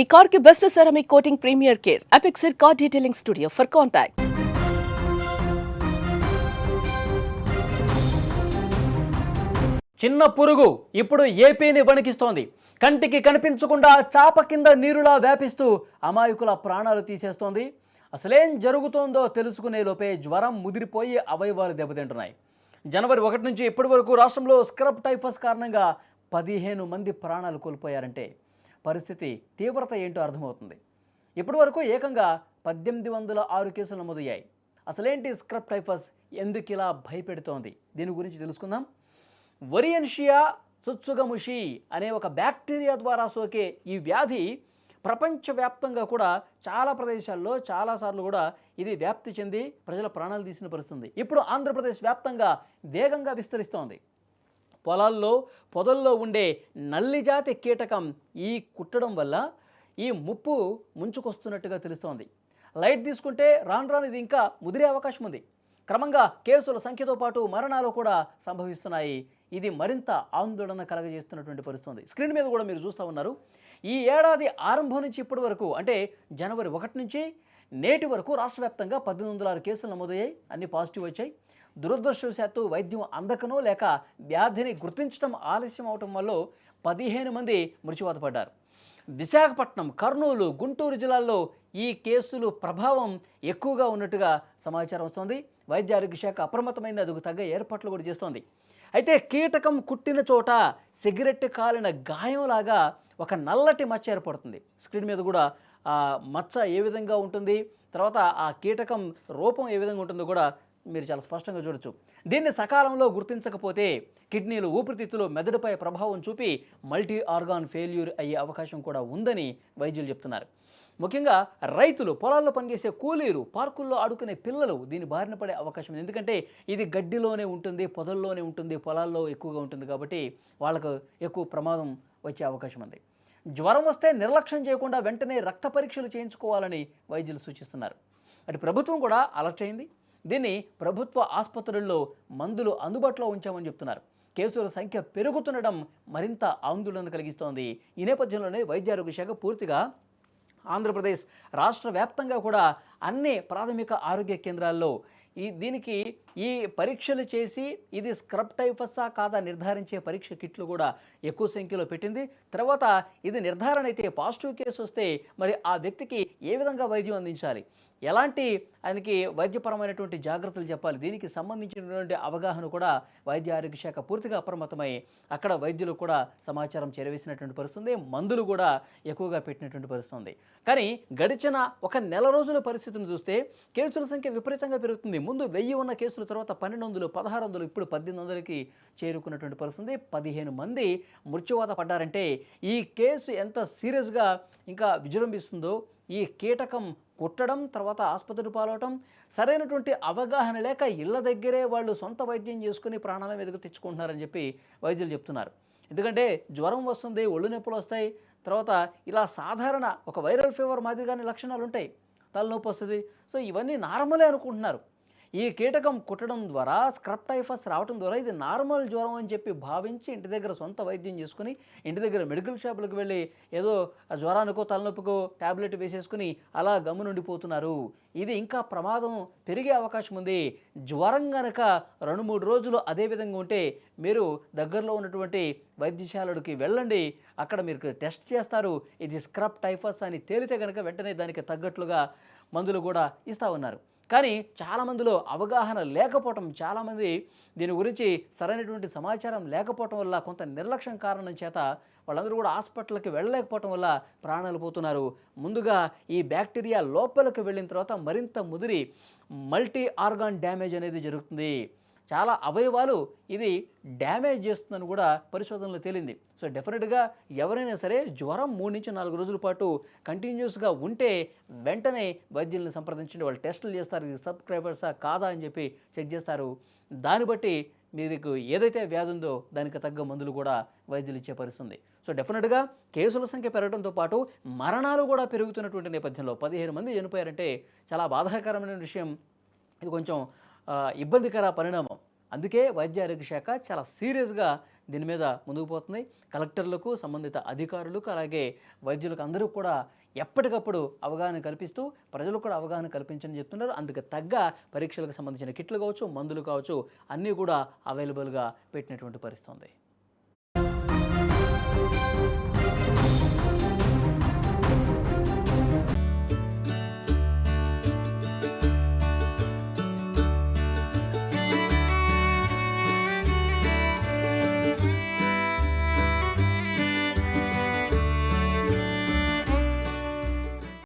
ఈ కార్ కి best ceramic coating premier care Apexer car detailing studio for contact. చిన్న పురుగు ఇప్పుడు ఏపీని వణికిస్తోంది. కంటికి కనిపించకుండా చాప కింద నీరులా వ్యాపిస్తూ అమాయకుల ప్రాణాలు తీసేస్తోంది. అసలేం జరుగుతోందో తెలుసుకునే లోపే జ్వరం ముదిరిపోయి అవయవాలు దెబ్బతింటున్నాయి. జనవరి 1 నుంచి ఇప్పటి వరకు రాష్ట్రంలో స్క్రబ్ టైఫస్ కారణంగా 15 మంది ప్రాణాలు కోల్పోయారంటే పరిస్థితి తీవ్రత ఏంటో అర్థమవుతుంది. ఇప్పటి వరకు ఏకంగా 1806 కేసులు నమోదయ్యాయి. అసలేంటి స్క్రబ్ టైఫస్, ఎందుకు ఇలా భయపెడుతోంది, దీని గురించి తెలుసుకుందాం. వరియన్షియా సుత్సుగముషి అనే ఒక బ్యాక్టీరియా ద్వారా సోకే ఈ వ్యాధి ప్రపంచవ్యాప్తంగా కూడా చాలా ప్రదేశాల్లో చాలాసార్లు కూడా ఇది వ్యాప్తి చెంది ప్రజల ప్రాణాలు తీసిన పరిస్థితుంది. ఇప్పుడు ఆంధ్రప్రదేశ్ వ్యాప్తంగా వేగంగా విస్తరిస్తోంది. పొదల్లో ఉండే నల్లిజాతి కీటకం ఈ కుట్టడం వల్ల ఈ ముప్పు ముంచుకొస్తున్నట్టుగా తెలుస్తోంది. లైట్ తీసుకుంటే రాను రాను ఇది ఇంకా ముదిరే అవకాశం ఉంది. క్రమంగా కేసుల సంఖ్యతో పాటు మరణాలు కూడా సంభవిస్తున్నాయి. ఇది మరింత ఆందోళన కలగజేస్తున్నటువంటి పరిస్థితి. స్క్రీన్ మీద కూడా మీరు చూస్తూ ఉన్నారు. ఈ ఏడాది ఆరంభం నుంచి ఇప్పటి వరకు, అంటే జనవరి 1 నుంచి నేటి వరకు రాష్ట్ర వ్యాప్తంగా 1806 కేసులు నమోదయ్యాయి. అన్ని పాజిటివ్ వచ్చాయి. దురదృష్టవశాత్తు వైద్యం అందకనో లేక వ్యాధిని గుర్తించడం ఆలస్యం అవటం వల్ల 15 మంది మృత్యువాత పడ్డారు. విశాఖపట్నం, కర్నూలు, గుంటూరు జిల్లాల్లో ఈ కేసులు ప్రభావం ఎక్కువగా ఉన్నట్టుగా సమాచారం వస్తోంది. వైద్య ఆరోగ్య శాఖ అప్రమత్తమైన అందుకు తగ్గ ఏర్పాట్లు కూడా చేస్తోంది. అయితే కీటకం కుట్టిన చోట సిగరెట్ కాలిన గాయంలాగా ఒక నల్లటి మచ్చ ఏర్పడుతుంది. స్క్రీన్ మీద కూడా ఆ మచ్చ ఏ విధంగా ఉంటుంది, తర్వాత ఆ కీటకం రూపం ఏ విధంగా ఉంటుందో కూడా మీరు చాలా స్పష్టంగా చూడొచ్చు. దీన్ని సకాలంలో గుర్తించకపోతే కిడ్నీలు, ఊపిరితిత్తులు, మెదడుపై ప్రభావం చూపి మల్టీ ఆర్గాన్ ఫెయిల్యూర్ అయ్యే అవకాశం కూడా ఉందని వైద్యులు చెప్తున్నారు. ముఖ్యంగా రైతులు, పొలాల్లో పనిచేసే కూలీలు, పార్కుల్లో ఆడుకునే పిల్లలు దీని బారిన పడే అవకాశం ఉంది. ఎందుకంటే ఇది గడ్డిలోనే ఉంటుంది, పొదల్లోనే ఉంటుంది, పొలాల్లో ఎక్కువగా ఉంటుంది కాబట్టి వాళ్ళకు ఎక్కువ ప్రమాదం వచ్చే అవకాశం ఉంది. జ్వరం వస్తే నిర్లక్ష్యం చేయకుండా వెంటనే రక్త పరీక్షలు చేయించుకోవాలని వైద్యులు సూచిస్తున్నారు. అటు ప్రభుత్వం కూడా అలర్ట్ అయింది. దీన్ని ప్రభుత్వ ఆసుపత్రుల్లో మందులు అందుబాటులో ఉంచామని చెప్తున్నారు. కేసుల సంఖ్య పెరుగుతుండడం మరింత ఆందోళన కలిగిస్తోంది. ఈ నేపథ్యంలోనే వైద్య ఆరోగ్య శాఖ పూర్తిగా ఆంధ్రప్రదేశ్ రాష్ట్ర వ్యాప్తంగా కూడా అన్ని ప్రాథమిక ఆరోగ్య కేంద్రాల్లో దీనికి ఈ పరీక్షలు చేసి ఇది స్క్రబ్ టైఫసా కాదా నిర్ధారించే పరీక్ష కిట్లు కూడా ఎక్కువ సంఖ్యలో పెట్టింది. తర్వాత ఇది నిర్ధారణ అయితే పాజిటివ్ కేసు వస్తే మరి ఆ వ్యక్తికి ఏ విధంగా వైద్యం అందించాలి, ఎలాంటి ఆయనకి వైద్యపరమైనటువంటి జాగ్రత్తలు చెప్పాలి, దీనికి సంబంధించినటువంటి అవగాహన కూడా వైద్య ఆరోగ్య శాఖ పూర్తిగా అప్రమత్తమై అక్కడ వైద్యులు కూడా సమాచారం చేరవేసినటువంటి పరిస్థితుంది. మందులు కూడా ఎక్కువగా పెట్టినటువంటి పరిస్థితుంది. కానీ గడిచిన ఒక నెల రోజుల పరిస్థితిని చూస్తే కేసుల సంఖ్య విపరీతంగా పెరుగుతుంది. ముందు 1000 ఉన్న కేసుల తర్వాత 1200, 1600, ఇప్పుడు 1800కి చేరుకున్నటువంటి పరిస్థితుంది. 15 మంది మృత్యువాత పడ్డారంటే ఈ కేసు ఎంత సీరియస్గా ఇంకా విజృంభిస్తుందో. ఈ కీటకం కుట్టడం, తర్వాత ఆసుపత్రి పాలవటం, సరైనటువంటి అవగాహన లేక ఇళ్ల దగ్గరే వాళ్ళు సొంత వైద్యం చేసుకుని ప్రాణాల మీదకు తెచ్చుకుంటున్నారని చెప్పి వైద్యులు చెప్తున్నారు. ఎందుకంటే జ్వరం వస్తుంది, ఒళ్ళు నొప్పులు వస్తాయి, తర్వాత ఇలా సాధారణ ఒక వైరల్ ఫీవర్ మాదిరిగానే లక్షణాలు ఉంటాయి, తలనొప్పి వస్తుంది. సో ఇవన్నీ నార్మలే అనుకుంటున్నారు. ఈ కీటకం కుట్టడం ద్వారా, స్క్రబ్ టైఫస్ రావడం ద్వారా ఇది నార్మల్ జ్వరం అని చెప్పి భావించి ఇంటి దగ్గర సొంత వైద్యం చేసుకుని ఇంటి దగ్గర మెడికల్ షాపులకు వెళ్ళి ఏదో జ్వరానికో తలనొప్పికో ట్యాబ్లెట్ వేసేసుకుని అలా గమ్మునుండిపోతున్నారు. ఇది ఇంకా ప్రమాదం పెరిగే అవకాశం ఉంది. జ్వరం కనుక 2-3 రోజులు అదే విధంగా ఉంటే మీరు దగ్గరలో ఉన్నటువంటి వైద్యశాలకి వెళ్ళండి. అక్కడ మీరు టెస్ట్ చేస్తారు. ఇది స్క్రబ్ టైఫస్ అని తేలితే కనుక వెంటనే దానికి తగ్గట్లుగా మందులు కూడా ఇస్తూ ఉన్నారు. కానీ చాలామందిలో అవగాహన లేకపోవటం, చాలామంది దీని గురించి సరైనటువంటి సమాచారం లేకపోవటం వల్ల, కొంత నిర్లక్ష్యం కారణం చేత వాళ్ళందరూ కూడా హాస్పిటల్కి వెళ్ళలేకపోవటం వల్ల ప్రాణాలు పోతున్నారు. ముందుగా ఈ బ్యాక్టీరియా లోపలికి వెళ్ళిన తర్వాత మరింత ముదిరి మల్టీ ఆర్గాన్ డ్యామేజ్ అనేది జరుగుతుంది. చాలా అవయవాలు ఇది డ్యామేజ్ చేస్తుందని కూడా పరిశోధనలో తేలింది. సో డెఫినెట్గా ఎవరైనా సరే జ్వరం 3 నుంచి 4 రోజుల పాటు కంటిన్యూస్గా ఉంటే వెంటనే వైద్యుల్ని సంప్రదించండి. వాళ్ళు టెస్టులు చేస్తారు, ఇది సబ్స్క్రైబర్సా కాదా అని చెప్పి చెక్ చేస్తారు. దాన్ని బట్టి మీకు ఏదైతే వ్యాధి ఉందో దానికి తగ్గ మందులు కూడా వైద్యులు ఇచ్చే పరిస్థితుంది. సో డెఫినెట్గా కేసుల సంఖ్య పెరగడంతో పాటు మరణాలు కూడా పెరుగుతున్నటువంటి నేపథ్యంలో 15 మంది చనిపోయారంటే చాలా బాధాకరమైన విషయం. ఇది కొంచెం ఇబ్బందికర పరిణామం. అందుకే వైద్య ఆరోగ్య శాఖ చాలా సీరియస్గా దీని మీద ముందుకు పోతుంది. కలెక్టర్లకు, సంబంధిత అధికారులకు, అలాగే వైద్యులకు అందరూ కూడా ఎప్పటికప్పుడు అవగాహన కల్పిస్తూ ప్రజలకు కూడా అవగాహన కల్పించని చెప్తున్నారు. అందుకు తగ్గ పరీక్షలకు సంబంధించిన కిట్లు కావచ్చు, మందులు కావచ్చు అన్నీ కూడా అవైలబుల్గా పెట్టినటువంటి పరిస్థితి ఉంది.